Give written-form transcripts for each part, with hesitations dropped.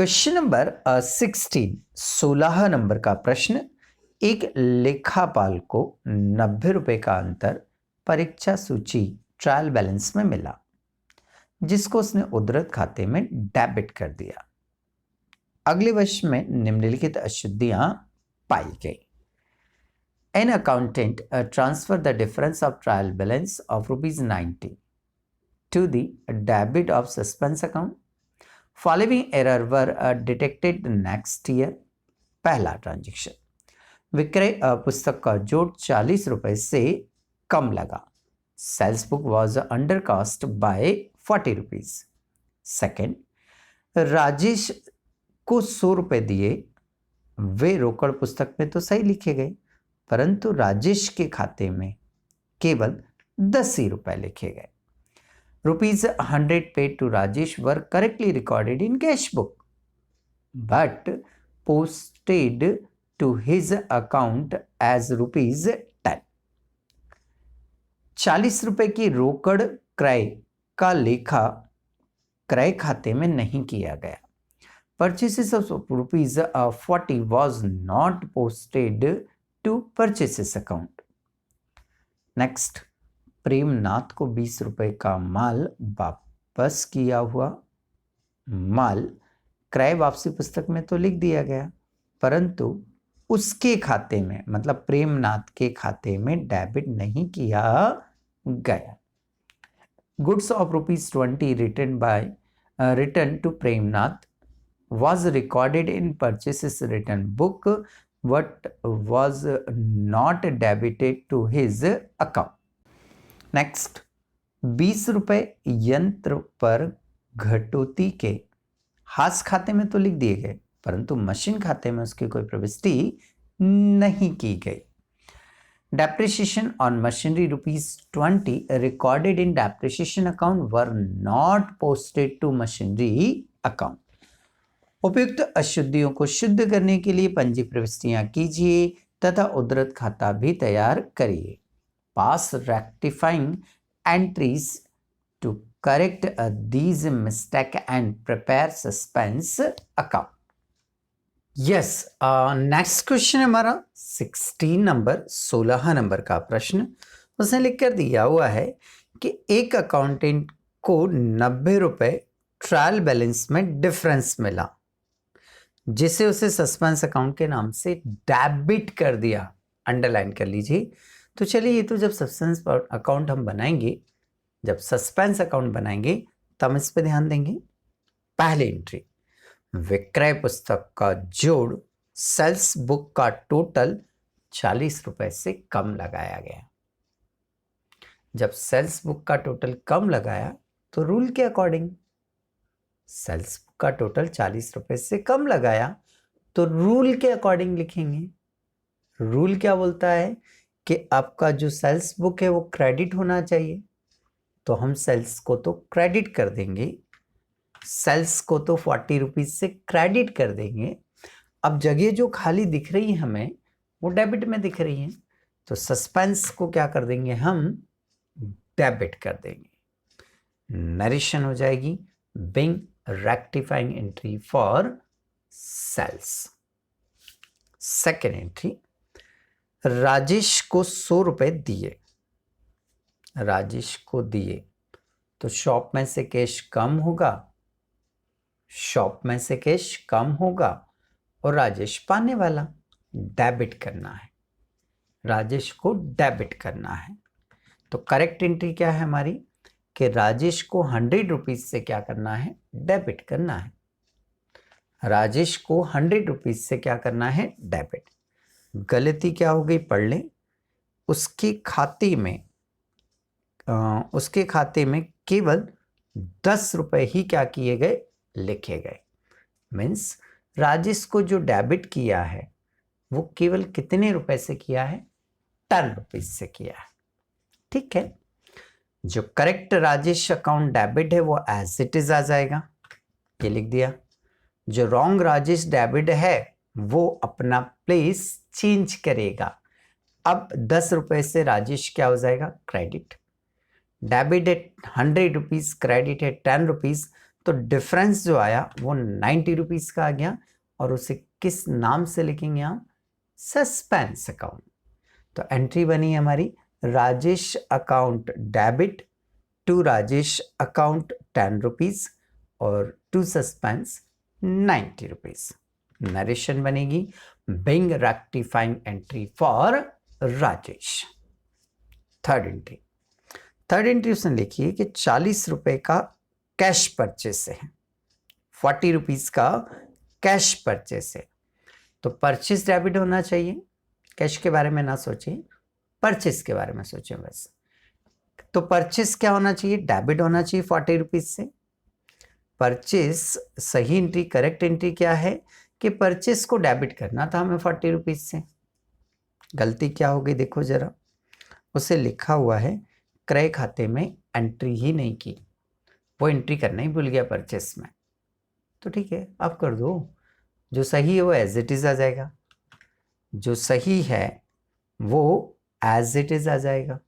Question number 16, 16 number का प्रश्न। एक लेखापाल को 90 रुपए का अंतर परीक्षा सूची ट्रायल बैलेंस में मिला, जिसको उसने उद्धृत खाते में डेबिट कर दिया। अगले वर्ष में निम्नलिखित अशुद्धियां पाई गई। An accountant transfer the difference of trial balance of ₹90 to the debit of suspense account. Following error were detected next year. पहला ट्रांजेक्शन, विक्रय पुस्तक का जोड़ 40 रुपए से कम लगा। Sales book was under cost by 40 rupees. Second, Rajesh को 100 रुपए दिए, वे रोकड़ पुस्तक में तो सही लिखे गए, परंतु राजेश के खाते में केवल 10 ही रुपए लिखे गए। ₹100 paid to Rajesh were correctly recorded in cash book, but posted to his account as ₹10। 40 रुपए की रोकड़ क्रय का लेखा क्रय खाते में नहीं किया गया। Purchases of ₹40 was not posted to purchases account। Next, Premnath को 20 रुपए का माल वापस किया हुआ माल क्रय वापसी पुस्तक में तो लिख दिया गया, परंतु उसके खाते में मतलब प्रेमनाथ के खाते में डेबिट नहीं किया गया। Goods of ₹20 return to Premnath was recorded in purchases return book but was not debited to his account। Next, 20 रुपए यंत्र पर घटोती के हास खाते में तो लिख दिए गए, परंतु मशीन खाते में उसकी कोई प्रविष्टि नहीं की गई। Depreciation on machinery ₹20 recorded in depreciation account were not posted to machinery account. उपयुक्त अशुद्धियों को शुद्ध करने के लिए पंजी प्रविष्टियां कीजिए तथा उद्धृत खाता भी तैयार करिए। Pass rectifying entries to correct these mistake and prepare suspense account। Yes, next question हमारा 16 नंबर का प्रश्न। उसने लिख कर दिया हुआ है कि एक अकाउंटेंट को 90 रुपए ट्रायल बैलेंस में डिफरेंस मिला, जिसे उसे सस्पेंस अकाउंट के नाम से डेबिट कर दिया। अंडरलाइन कर लीजिए। तो चलिए, ये तो जब सस्पेंस अकाउंट हम बनाएंगे, जब सस्पेंस अकाउंट बनाएंगे तब इस पे ध्यान देंगे। पहली एंट्री, विक्रय पुस्तक का जोड़ सेल्स बुक का टोटल 40 रुपए से कम लगाया गया। जब सेल्स बुक का टोटल कम लगाया तो रूल के अकॉर्डिंग सेल्स बुक का टोटल 40 रुपए से कम लगाया तो रूल के अकॉर्डिंग लिखेंगे। रूल क्या बोलता है कि आपका जो सेल्स बुक है वो क्रेडिट होना चाहिए, तो हम सेल्स को तो क्रेडिट कर देंगे, सेल्स को तो 40 रुपीज से क्रेडिट कर देंगे। अब जगह जो खाली दिख रही है हमें वो डेबिट में दिख रही है, तो सस्पेंस को क्या कर देंगे, हम डेबिट कर देंगे। नरेशन हो जाएगी being rectifying entry for sales. Second entry, Rajesh को 100 रुपए दिए, राजेश को दिए तो शॉप में से कैश कम होगा, शॉप में से कैश कम होगा और राजेश पाने वाला, डेबिट करना है, राजेश को डेबिट करना है। तो करेक्ट एंट्री क्या है हमारी कि राजेश को 100 रुपीज से क्या करना है, डेबिट करना है। राजेश को 100 रुपीज से क्या करना है, डेबिट। गलती क्या हो गई पढ़ लें। उसके खाते में केवल 10 रुपए ही क्या किए गए, लिखे गए। मीन्स राजेश को जो डेबिट किया है वो केवल कितने रुपए से किया है, 10 रुपीज से किया है। ठीक है, जो करेक्ट राजेश अकाउंट डेबिट है वो एज इट इज आ जाएगा, ये लिख दिया। जो रॉन्ग राजेश डेबिट है वो अपना प्लेस चेंज करेगा। अब 10 रुपए से राजेश क्या हो जाएगा, क्रेडिट। डेबिट है 100 रुपीज, क्रेडिट है 10 रुपीज, तो डिफरेंस जो आया वो 90 रुपीज़ का आ गया, और उसे किस नाम से लिखेंगे हम? Suspense account. तो एंट्री बनी हमारी Rajesh account debit to Rajesh account 10 rupees और टू सस्पेंस 90 रुपीज़। नरेशन बनेगी being rectifying entry for Rajesh. Third entry उसने लिखी है कि 40 रुपए का कैश परचेस है, 40 रुपीज़ का कैश परचेस है। तो परचेस डेबिट होना चाहिए, कैश के बारे में ना सोचिए, परचेस के बारे में सोचें बस। तो परचेस क्या होना चाहिए? डेबिट होना चाहिए 40 रुपीज़ से। परचेस सही एंट्री, करेक्ट एंट्री क्या है कि परचेस को डेबिट करना था हमें 40 रुपीज़ से। गलती क्या हो गई देखो जरा, उसे लिखा हुआ है क्रय खाते में एंट्री ही नहीं की, वो एंट्री करना ही भूल गया परचेस में। तो ठीक है, आप कर दो, जो सही है वो एज इट इज़ आ जाएगा, जो सही है वो एज इट इज़ आ जाएगा,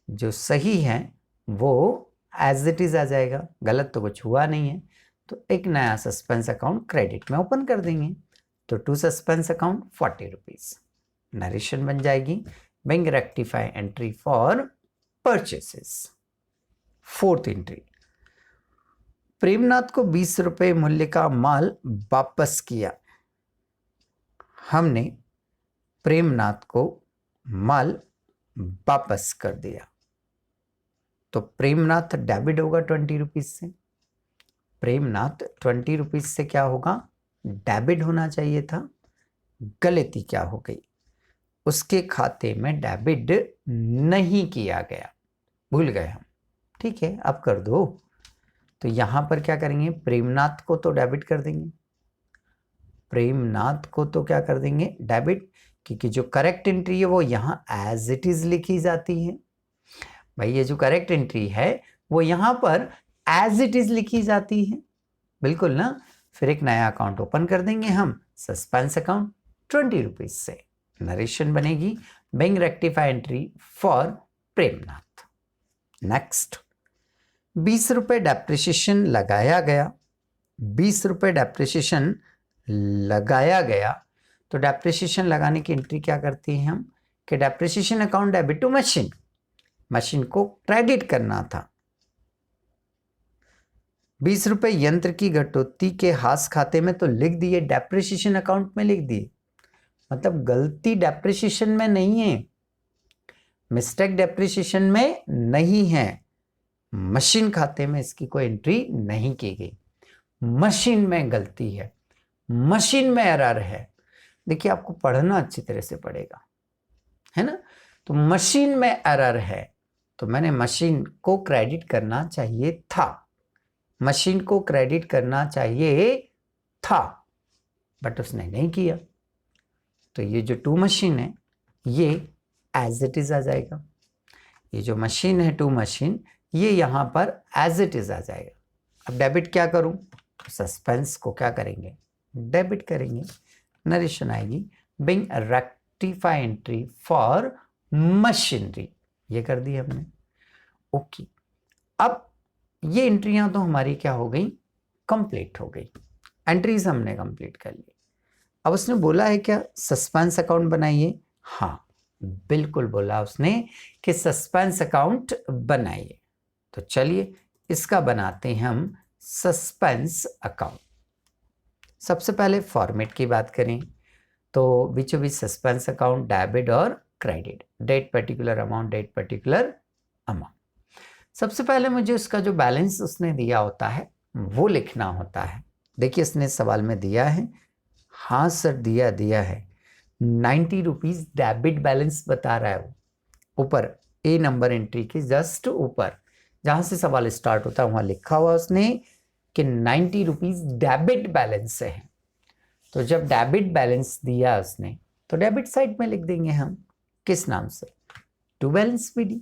जो सही है वो एज इट इज़ आ जाएगा, गलत तो कुछ हुआ नहीं है। तो एक नया सस्पेंस अकाउंट क्रेडिट में ओपन कर देंगे। तो to suspense account 40 rupees. Narration बन जाएगी being rectify entry for purchases. Fourth entry, Premnath को 20 रुपए मूल्य का माल वापस किया। हमने प्रेमनाथ को माल वापस कर दिया, तो प्रेमनाथ डेबिट होगा 20 रुपीज़ से। प्रेमनाथ 20 रुपीज़ से क्या होगा? डेबिट होना चाहिए था। गलती क्या हो गई? उसके खाते में डेबिट नहीं किया गया, भूल गए हम। ठीक है, अब कर दो। तो यहां पर क्या करेंगे? प्रेमनाथ को तो डेबिट कर देंगे, प्रेमनाथ को तो क्या कर देंगे? डेबिट, क्योंकि जो करेक्ट एंट्री है वो यहां एज इट इज लिखी जाती है। भाई ये जो करेक्ट एंट्री है वो यहां पर एज इट इज लिखी जाती है, बिल्कुल ना। फिर एक नया अकाउंट ओपन कर देंगे हम, सस्पेंस अकाउंट 20 रुपीज से। नरेशन बनेगी being rectify entry for Premnath. Next, 20 रुपए डेप्रिसिएशन लगाया गया, 20 रुपए डेप्रिसिएशन लगाया गया। तो डेप्रिसिएशन लगाने की एंट्री क्या करती है हम कि depreciation account debit to machine, machine को क्रेडिट करना था। 20 रुपए यंत्र की घटोत्ती के हास खाते में तो लिख दिए, डेप्रिसिएशन अकाउंट में लिख दिए, मतलब गलती डेप्रिसिएशन में नहीं है, मिस्टेक डेप्रिसिएशन में नहीं है, मशीन खाते में इसकी कोई एंट्री नहीं की गई। मशीन में गलती है, मशीन में एरर है। देखिए आपको पढ़ना अच्छी तरह से पड़ेगा, है ना। तो मशीन में एरर है, तो मैंने मशीन को क्रेडिट करना चाहिए था, मशीन को क्रेडिट करना चाहिए था, बट उसने नहीं किया। तो ये जो टू मशीन है ये एज इट इज आ जाएगा, ये जो मशीन है टू मशीन ये यहां पर एज इट इज आ जाएगा। अब डेबिट क्या करूं? सस्पेंस को क्या करेंगे? डेबिट करेंगे। नरेशन आएगी being rectify entry for machinery, ये कर दी हमने। ओके, अब ये एंट्रियां तो हमारी क्या हो गई? कंप्लीट हो गई, एंट्रीज हमने कंप्लीट कर ली। अब उसने बोला है क्या सस्पेंस अकाउंट बनाइए? हाँ बिल्कुल बोला उसने कि सस्पेंस अकाउंट बनाइए। तो चलिए इसका बनाते हैं हम सस्पेंस अकाउंट। सबसे पहले फॉर्मेट की बात करें तो बीचों बीच सस्पेंस अकाउंट डेबिट और credit, date particular amount, date particular amount. सबसे पहले मुझे उसका जो बैलेंस उसने दिया होता है वो लिखना होता है। देखिए इसने सवाल में दिया है, हाँ सर दिया है, 90 रुपीज डेबिट बैलेंस बता रहा है वो, ऊपर ए नंबर एंट्री के जस्ट ऊपर जहां से सवाल स्टार्ट होता है वहां लिखा हुआ उसने कि 90 रुपीज डेबिट बैलेंस है। तो जब डेबिट बैलेंस दिया उसने तो डेबिट साइड में लिख देंगे हम, किस नाम से? To balance BD.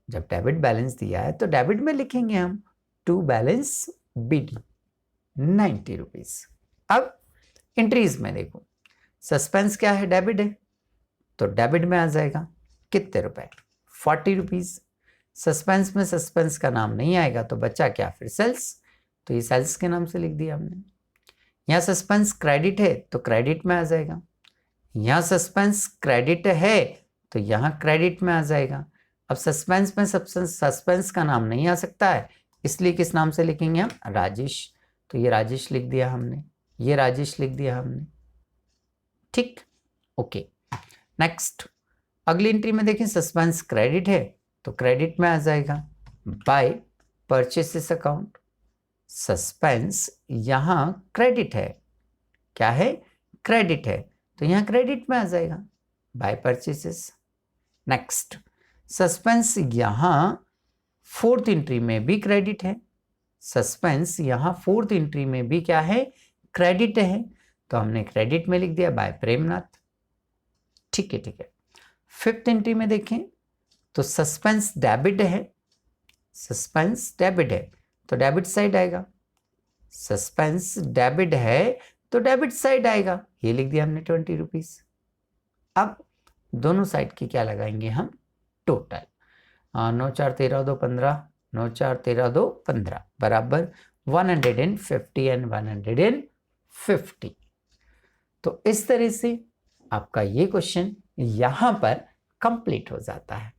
जब डेबिट बैलेंस दिया है तो डेबिट में लिखेंगे हम टू बैलेंस बीडी 90 रुपीज। अब एंट्रीज में देखो, सस्पेंस क्या है? डेबिट है, तो डेबिट में आ जाएगा कितने रुपए? 40 रुपीज। सस्पेंस में सस्पेंस का नाम नहीं आएगा तो बचा क्या? फिर सेल्स, तो ये सेल्स के नाम से लिख दिया हमने। यहाँ सस्पेंस क्रेडिट है तो क्रेडिट में आ जाएगा, यहाँ सस्पेंस क्रेडिट है तो यहाँ क्रेडिट में आ जाएगा। अब सस्पेंस में सस्पेंस का नाम नहीं आ सकता है, इसलिए किस नाम से लिखेंगे हम? राजेश। तो ये राजेश लिख दिया हमने, ये राजेश लिख दिया हमने। ठीक, ओके। नेक्स्ट अगली एंट्री में देखें, सस्पेंस क्रेडिट है तो क्रेडिट में आ जाएगा बाय परचेसेस अकाउंट। सस्पेंस यहाँ क्रेडिट है, क्या है? क्रेडिट है, तो यहाँ क्रेडिट में आ जाएगा बाय परचेसेस। नेक्स्ट सस्पेंस यहाँ फोर्थ एंट्री में भी क्रेडिट है, सस्पेंस यहाँ फोर्थ एंट्री में भी क्या है? क्रेडिट है, तो हमने क्रेडिट में लिख दिया बाय प्रेमनाथ। ठीक है, ठीक है। फिफ्थ एंट्री में देखें तो सस्पेंस डेबिट है, सस्पेंस डेबिट है तो डेबिट साइड आएगा, सस्पेंस डेबिट है तो डेबिट साइड आएगा, ये लिख दिया हमने 20 रुपीज। अब दोनों साइड की क्या लगाएंगे हम? टोटल 9 4 13 2 15, 9 4 13 2 15 बराबर 150 एंड 150। तो इस तरह से आपका ये क्वेश्चन यहाँ पर कंप्लीट हो जाता है।